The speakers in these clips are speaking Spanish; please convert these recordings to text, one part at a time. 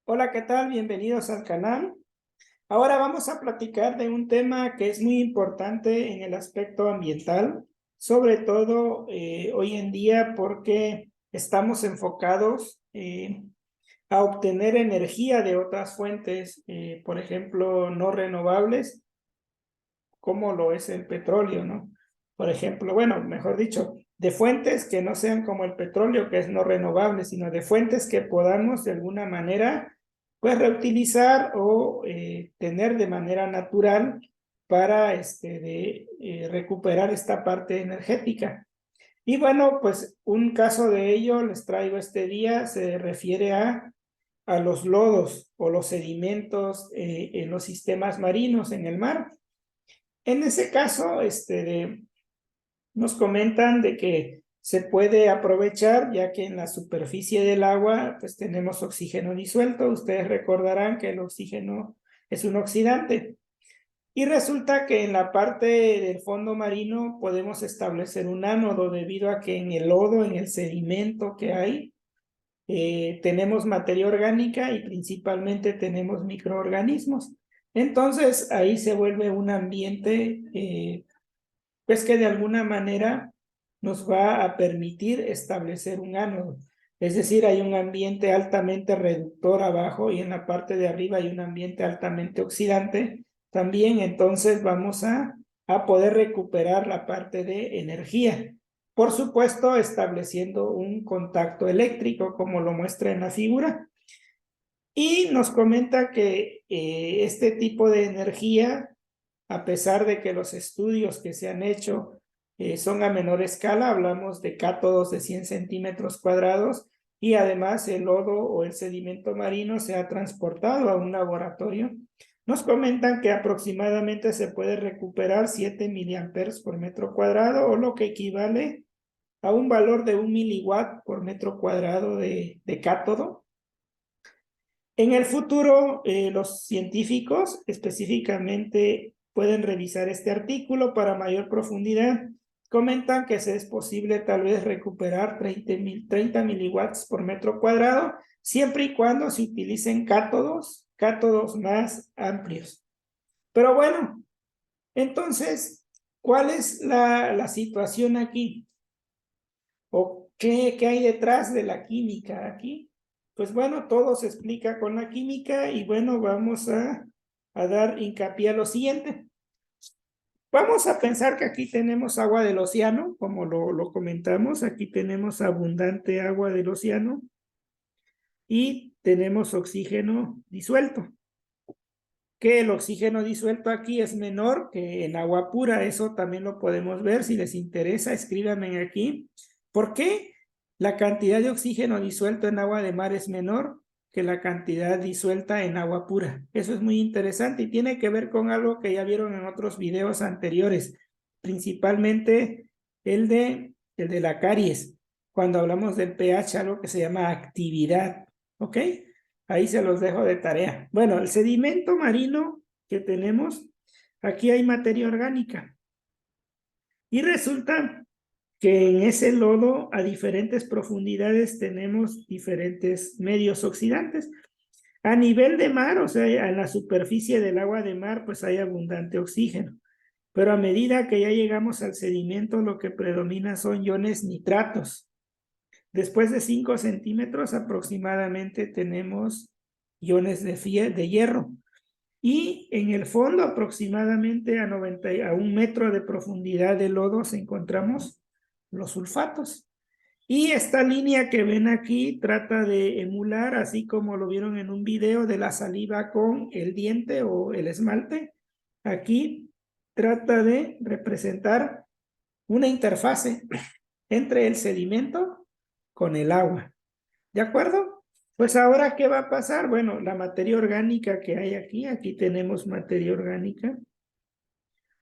Hola, ¿qué tal? Bienvenidos al canal. Ahora vamos a platicar de un tema que es muy importante en el aspecto ambiental, sobre todo hoy en día porque estamos enfocados a obtener energía de otras fuentes, por ejemplo, no renovables, como lo es el petróleo, ¿no? Por ejemplo, bueno, mejor dicho, de fuentes que no sean como el petróleo, que es no renovable, sino de fuentes que podamos de alguna manera, pues, reutilizar o tener de manera natural para recuperar esta parte energética. Y bueno, pues un caso de ello les traigo este día, se refiere a los lodos o los sedimentos en los sistemas marinos en el mar. En ese caso, nos comentan de que se puede aprovechar, ya que en la superficie del agua, pues tenemos oxígeno disuelto. Ustedes recordarán que el oxígeno es un oxidante. Y resulta que en la parte del fondo marino podemos establecer un ánodo debido a que en el lodo, en el sedimento que hay, tenemos materia orgánica y principalmente tenemos microorganismos. Entonces ahí se vuelve un ambiente pues que de alguna manera nos va a permitir establecer un ánodo. Es decir, hay un ambiente altamente reductor abajo y en la parte de arriba hay un ambiente altamente oxidante. También entonces vamos a poder recuperar la parte de energía. Por supuesto, estableciendo un contacto eléctrico, como lo muestra en la figura. Y nos comenta que este tipo de energía, a pesar de que los estudios que se han hecho son a menor escala, hablamos de cátodos de 100 centímetros cuadrados, y además el lodo o el sedimento marino se ha transportado a un laboratorio. Nos comentan que aproximadamente se puede recuperar 7 miliamperes por metro cuadrado, o lo que equivale a un valor de 1 miliwatt por metro cuadrado de cátodo. En el futuro, los científicos específicamente pueden revisar este artículo para mayor profundidad. Comentan que es posible tal vez recuperar 30 miliwatts por metro cuadrado, siempre y cuando se utilicen cátodos más amplios. Pero bueno, entonces, ¿cuál es la situación aquí? ¿O qué hay detrás de la química aquí? Pues bueno, todo se explica con la química y bueno, vamos a dar hincapié a lo siguiente. Vamos a pensar que aquí tenemos agua del océano, como lo comentamos, aquí tenemos abundante agua del océano y tenemos oxígeno disuelto. Que el oxígeno disuelto aquí es menor que en agua pura, eso también lo podemos ver. Si les interesa, escríbanme aquí. ¿Por qué la cantidad de oxígeno disuelto en agua de mar es menor que la cantidad disuelta en agua pura? Eso es muy interesante y tiene que ver con algo que ya vieron en otros videos anteriores, principalmente el de la caries, cuando hablamos del pH, algo que se llama actividad, ¿ok? Ahí se los dejo de tarea. Bueno, el sedimento marino que tenemos, aquí hay materia orgánica. Y resulta que en ese lodo, a diferentes profundidades, tenemos diferentes medios oxidantes. A nivel de mar, o sea, en la superficie del agua de mar, pues hay abundante oxígeno. Pero a medida que ya llegamos al sedimento, lo que predomina son iones nitratos. Después de 5 centímetros aproximadamente tenemos iones de hierro. Y en el fondo, aproximadamente a 1 metro de profundidad de lodos, encontramos los sulfatos. Y esta línea que ven aquí trata de emular, así como lo vieron en un video, de la saliva con el diente o el esmalte. Aquí trata de representar una interfase entre el sedimento con el agua. ¿De acuerdo? Pues ahora, ¿qué va a pasar? Bueno, la materia orgánica que hay aquí tenemos materia orgánica.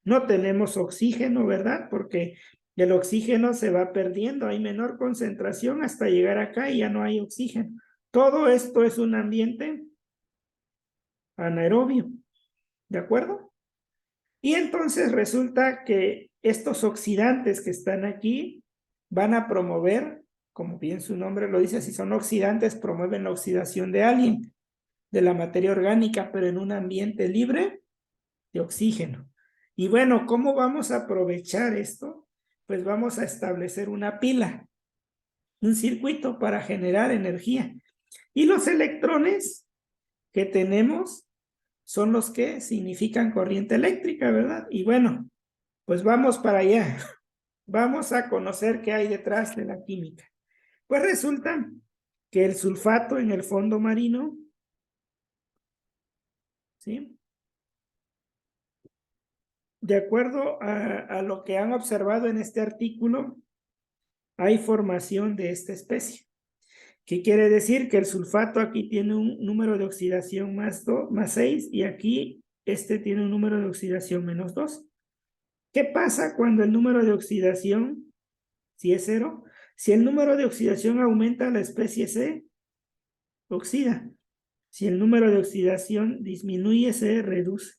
No tenemos oxígeno, ¿verdad? Porque el oxígeno se va perdiendo, hay menor concentración hasta llegar acá y ya no hay oxígeno. Todo esto es un ambiente anaerobio, ¿de acuerdo? Y entonces resulta que estos oxidantes que están aquí van a promover, como bien su nombre lo dice, si son oxidantes, promueven la oxidación de alguien. de la materia orgánica, pero en un ambiente libre de oxígeno. Y bueno, ¿cómo vamos a aprovechar esto? Pues vamos a establecer una pila, un circuito para generar energía. Y los electrones que tenemos son los que significan corriente eléctrica, ¿verdad? Y bueno, pues vamos para allá. Vamos a conocer qué hay detrás de la química. Pues resulta que el sulfato en el fondo marino, ¿sí? De acuerdo a lo que han observado en este artículo, hay formación de esta especie. ¿Qué quiere decir? Que el sulfato aquí tiene un número de oxidación más 6 y aquí este tiene un número de oxidación -2. ¿Qué pasa cuando el número de oxidación, si es 0? Si el número de oxidación aumenta, la especie se oxida. Si el número de oxidación disminuye, se reduce.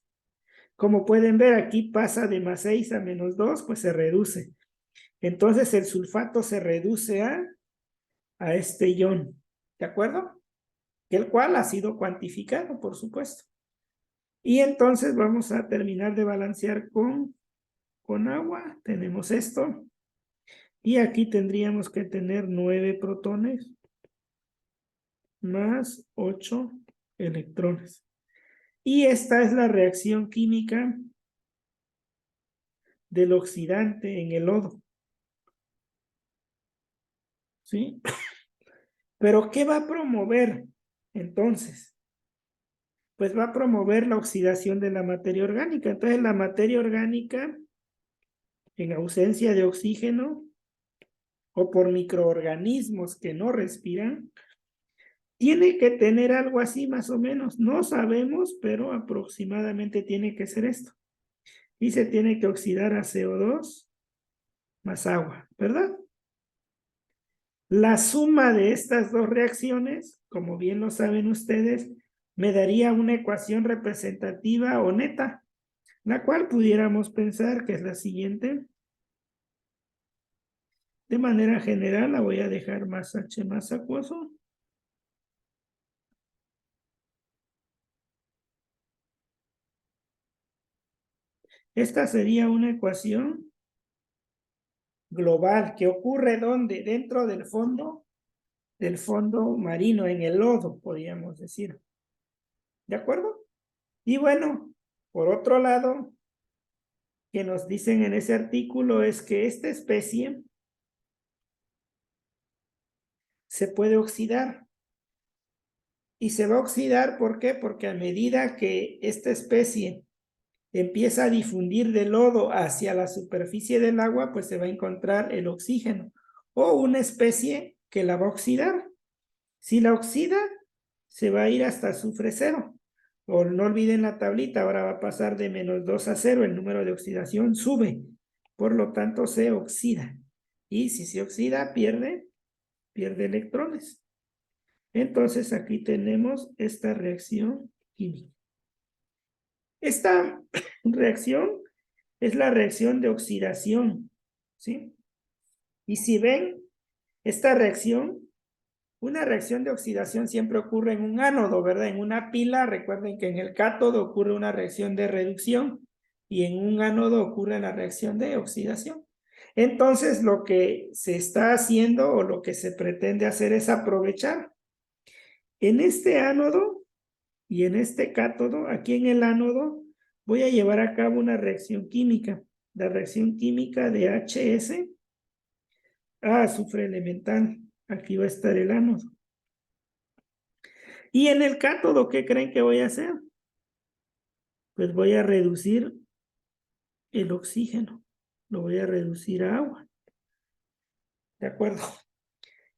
Como pueden ver, aquí pasa de +6 a -2, pues se reduce. Entonces el sulfato se reduce a este ion, ¿de acuerdo? El cual ha sido cuantificado, por supuesto. Y entonces vamos a terminar de balancear con agua. Tenemos esto. Y aquí tendríamos que tener 9 protones más 8 electrones. Y esta es la reacción química del oxidante en el lodo. ¿Sí? Pero ¿qué va a promover entonces? Pues va a promover la oxidación de la materia orgánica. Entonces la materia orgánica, en ausencia de oxígeno o por microorganismos que no respiran, tiene que tener algo así más o menos. No sabemos, pero aproximadamente tiene que ser esto. Y se tiene que oxidar a CO2 más agua, ¿verdad? La suma de estas dos reacciones, como bien lo saben ustedes, me daría una ecuación representativa o neta, la cual pudiéramos pensar que es la siguiente. De manera general la voy a dejar más H más acuoso. Esta sería una ecuación global que ocurre ¿dónde? Dentro del fondo marino, en el lodo, podríamos decir. ¿De acuerdo? Y bueno, por otro lado, que nos dicen en ese artículo es que esta especie se puede oxidar. Y se va a oxidar, ¿por qué? Porque a medida que esta especie empieza a difundir del lodo hacia la superficie del agua, pues se va a encontrar el oxígeno o una especie que la va a oxidar. Si la oxida, se va a ir hasta azufre 0. O no olviden la tablita, ahora va a pasar de -2 a 0, el número de oxidación sube, por lo tanto se oxida. Y si se oxida, pierde electrones. Entonces aquí tenemos esta reacción química. Esta reacción es la reacción de oxidación, ¿sí? Y si ven, esta reacción, una reacción de oxidación siempre ocurre en un ánodo, ¿verdad? En una pila, recuerden que en el cátodo ocurre una reacción de reducción y en un ánodo ocurre la reacción de oxidación. Entonces, lo que se está haciendo o lo que se pretende hacer es aprovechar en este ánodo y en este cátodo, aquí en el ánodo, voy a llevar a cabo una reacción química. La reacción química de HS a azufre elemental. Aquí va a estar el ánodo. Y en el cátodo, ¿qué creen que voy a hacer? Pues voy a reducir el oxígeno. Lo voy a reducir a agua. ¿De acuerdo?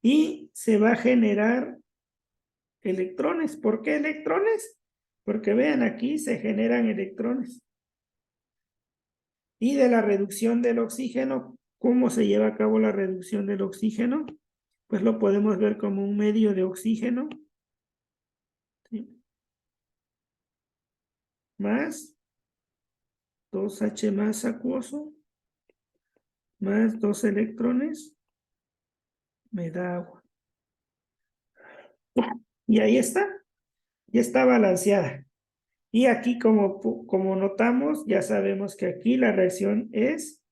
Y se va a generar electrones. ¿Por qué electrones? Porque vean, aquí se generan electrones. Y de la reducción del oxígeno, ¿cómo se lleva a cabo la reducción del oxígeno? Pues lo podemos ver como un medio de oxígeno, ¿sí? Más 2H más acuoso, más 2 electrones, me da agua. Y ahí está. Ya está balanceada. Y aquí como notamos, ya sabemos que aquí la reacción es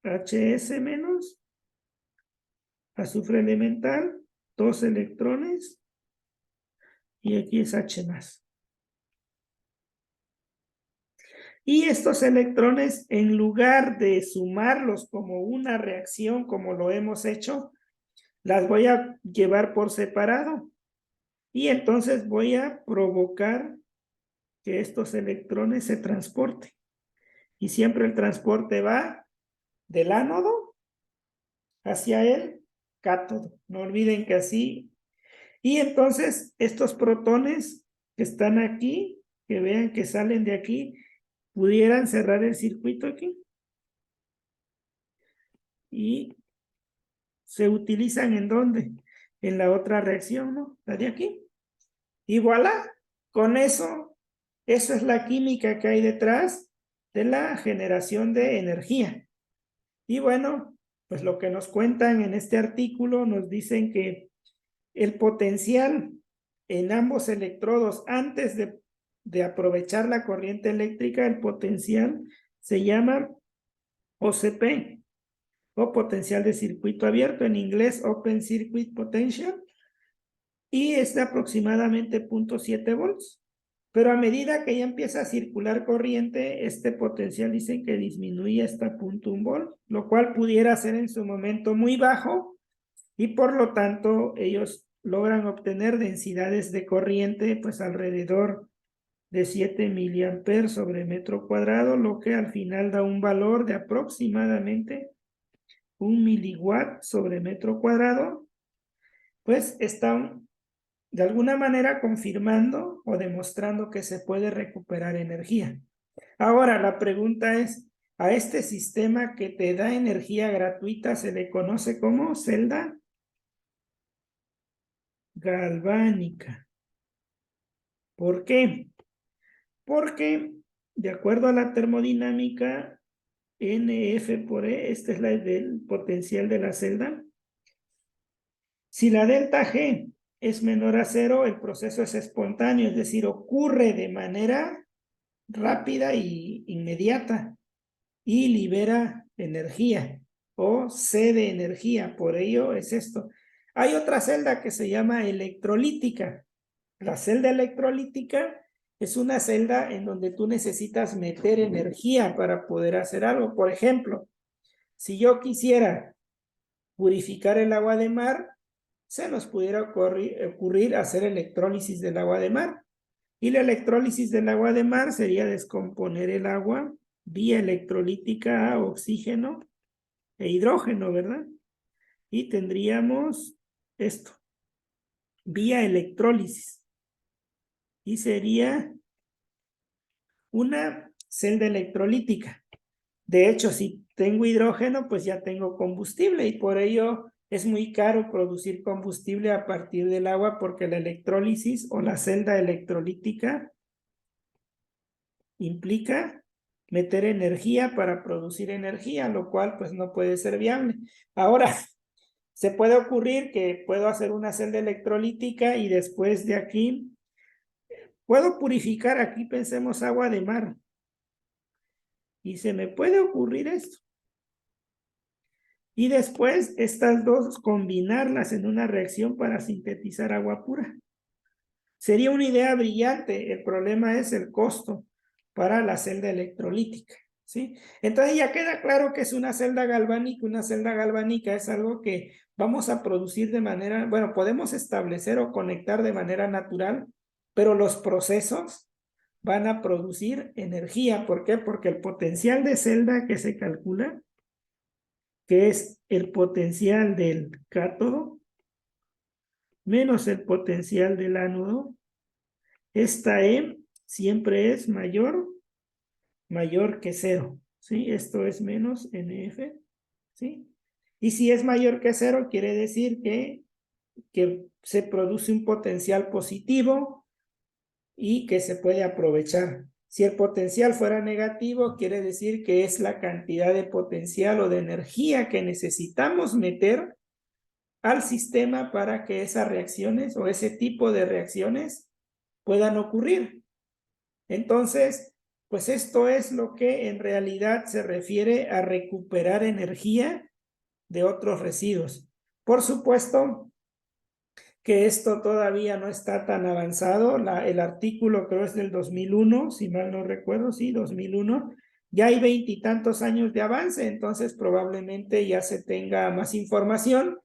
HS menos azufre elemental, 2 electrones, y aquí es H más. Y estos electrones, en lugar de sumarlos como una reacción, como lo hemos hecho, las voy a llevar por separado. Y entonces voy a provocar que estos electrones se transporten. Y siempre el transporte va del ánodo hacia el cátodo. No olviden que así. Y entonces estos protones que están aquí, que vean que salen de aquí, pudieran cerrar el circuito aquí. Y se utilizan ¿en dónde? En la otra reacción, ¿no? La de aquí. Y voilà, con eso es la química que hay detrás de la generación de energía. Y bueno, pues lo que nos cuentan en este artículo nos dicen que el potencial en ambos electrodos antes de aprovechar la corriente eléctrica, el potencial se llama OCP, o potencial de circuito abierto, en inglés Open Circuit Potential, y es de aproximadamente 0.7 volts. Pero a medida que ya empieza a circular corriente, este potencial dicen que disminuye hasta 0.1 volt, lo cual pudiera ser en su momento muy bajo, y por lo tanto ellos logran obtener densidades de corriente pues alrededor de 7 miliamperes sobre metro cuadrado, lo que al final da un valor de aproximadamente 1 miliwatt sobre metro cuadrado. Pues están de alguna manera confirmando o demostrando que se puede recuperar energía. Ahora, la pregunta es, ¿a este sistema que te da energía gratuita se le conoce como celda galvánica? ¿Por qué? Porque, de acuerdo a la termodinámica, NF por E, esta es la del potencial de la celda. Si la delta G es menor a 0, el proceso es espontáneo, es decir, ocurre de manera rápida y inmediata y libera energía o cede energía, por ello es esto. Hay otra celda que se llama electrolítica. La celda electrolítica es una celda en donde tú necesitas meter energía para poder hacer algo. Por ejemplo, si yo quisiera purificar el agua de mar, se nos pudiera ocurrir hacer electrólisis del agua de mar. Y la electrólisis del agua de mar sería descomponer el agua vía electrolítica a oxígeno e hidrógeno, ¿verdad? Y tendríamos esto, vía electrólisis. Y sería una celda electrolítica. De hecho, si tengo hidrógeno, pues ya tengo combustible y por ello es muy caro producir combustible a partir del agua porque la electrólisis o la celda electrolítica implica meter energía para producir energía, lo cual pues no puede ser viable. Ahora, se puede ocurrir que puedo hacer una celda electrolítica y después de aquí puedo purificar, aquí pensemos agua de mar. Y se me puede ocurrir esto. Y después estas dos combinarlas en una reacción para sintetizar agua pura. Sería una idea brillante, el problema es el costo para la celda electrolítica, ¿sí? Entonces ya queda claro que es una celda galvánica es algo que vamos a producir de manera, bueno, podemos establecer o conectar de manera natural, pero los procesos van a producir energía. ¿Por qué? Porque el potencial de celda que se calcula, que es el potencial del cátodo menos el potencial del ánodo, esta E siempre es mayor que 0, ¿sí? Esto es menos NF, ¿sí? Y si es mayor que 0, quiere decir que se produce un potencial positivo y que se puede aprovechar. Si el potencial fuera negativo, quiere decir que es la cantidad de potencial o de energía que necesitamos meter al sistema para que esas reacciones o ese tipo de reacciones puedan ocurrir. Entonces, pues esto es lo que en realidad se refiere a recuperar energía de otros residuos. Por supuesto que esto todavía no está tan avanzado. El artículo creo es del 2001, si mal no recuerdo, sí, 2001. Ya hay 20 y tantos años de avance, entonces probablemente ya se tenga más información.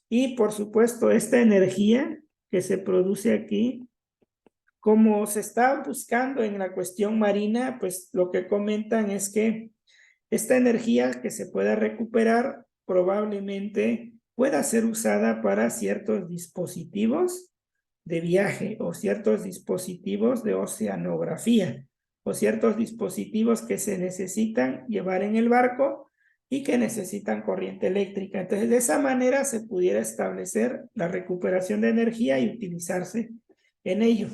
Y por supuesto, esta energía que se produce aquí, como se está buscando en la cuestión marina, pues lo que comentan es que esta energía que se pueda recuperar probablemente pueda ser usada para ciertos dispositivos de viaje o ciertos dispositivos de oceanografía o ciertos dispositivos que se necesitan llevar en el barco y que necesitan corriente eléctrica. Entonces, de esa manera se pudiera establecer la recuperación de energía y utilizarse en ello.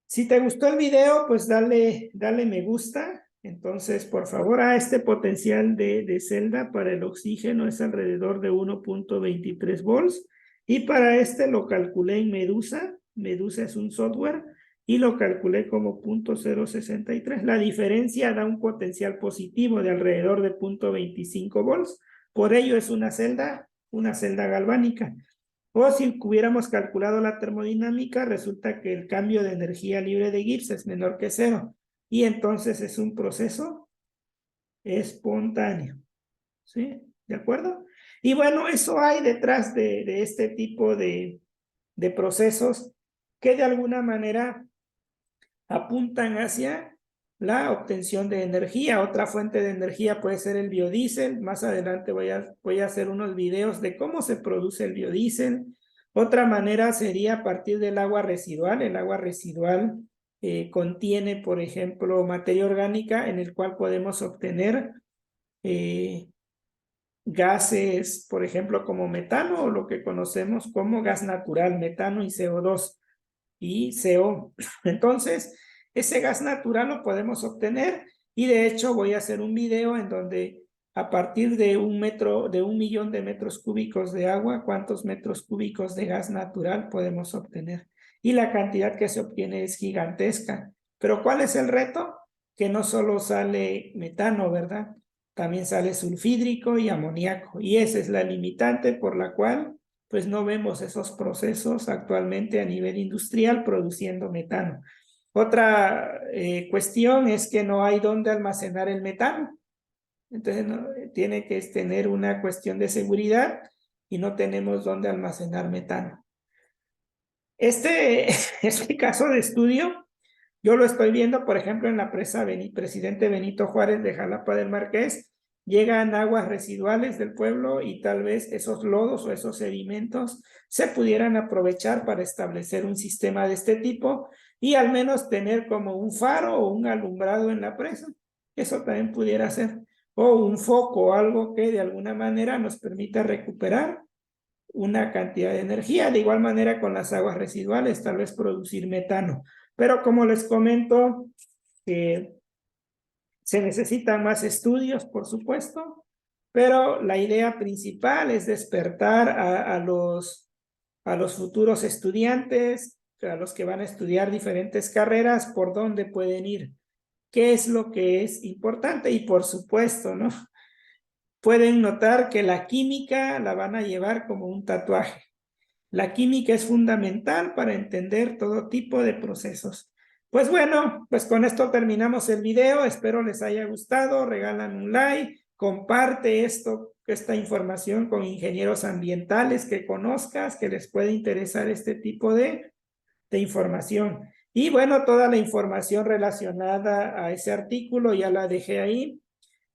Si te gustó el video, pues dale me gusta. Entonces, por favor, este potencial de celda para el oxígeno es alrededor de 1.23 volts. Y para este lo calculé en Medusa. Medusa es un software y lo calculé como 0.063. La diferencia da un potencial positivo de alrededor de 0.25 volts. Por ello es una celda galvánica. O si hubiéramos calculado la termodinámica, resulta que el cambio de energía libre de Gibbs es menor que 0. Y entonces es un proceso espontáneo. ¿Sí? ¿De acuerdo? Y bueno, eso hay detrás de este tipo de procesos que de alguna manera apuntan hacia la obtención de energía. Otra fuente de energía puede ser el biodiesel. Más adelante voy a hacer unos videos de cómo se produce el biodiesel. Otra manera sería a partir del agua residual. El agua residual contiene, por ejemplo, materia orgánica en el cual podemos obtener gases, por ejemplo, como metano o lo que conocemos como gas natural, metano y CO2 y CO. Entonces, ese gas natural lo podemos obtener y de hecho voy a hacer un video en donde a partir de 1.000.000 de metros cúbicos de agua, cuántos metros cúbicos de gas natural podemos obtener. Y la cantidad que se obtiene es gigantesca. Pero ¿cuál es el reto? Que no solo sale metano, ¿verdad? También sale sulfídrico y amoníaco. Y esa es la limitante por la cual pues no vemos esos procesos actualmente a nivel industrial produciendo metano. Otra cuestión es que no hay dónde almacenar el metano. Entonces tiene que tener una cuestión de seguridad y no tenemos dónde almacenar metano. Este caso de estudio yo lo estoy viendo, por ejemplo, en la presa Presidente Benito Juárez de Jalapa del Marqués. Llegan aguas residuales del pueblo y tal vez esos lodos o esos sedimentos se pudieran aprovechar para establecer un sistema de este tipo y al menos tener como un faro o un alumbrado en la presa. Eso también pudiera ser. O un foco o algo que de alguna manera nos permita recuperar una cantidad de energía. De igual manera con las aguas residuales, tal vez producir metano. Pero como les comento, se necesitan más estudios, por supuesto, pero la idea principal es despertar a los futuros estudiantes, a los que van a estudiar diferentes carreras, por dónde pueden ir, qué es lo que es importante y por supuesto, ¿no? Pueden notar que la química la van a llevar como un tatuaje. La química es fundamental para entender todo tipo de procesos. Pues bueno, pues con esto terminamos el video. Espero les haya gustado. Regalan un like, comparte esta información con ingenieros ambientales que conozcas, que les puede interesar este tipo de información. Y bueno, toda la información relacionada a ese artículo ya la dejé ahí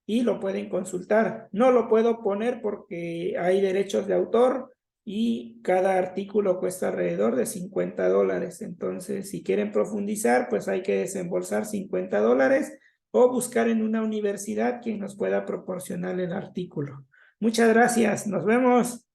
y lo pueden consultar. No lo puedo poner porque hay derechos de autor y cada artículo cuesta alrededor de $50. Entonces, si quieren profundizar, pues hay que desembolsar $50 o buscar en una universidad quien nos pueda proporcionar el artículo. Muchas gracias. Nos vemos.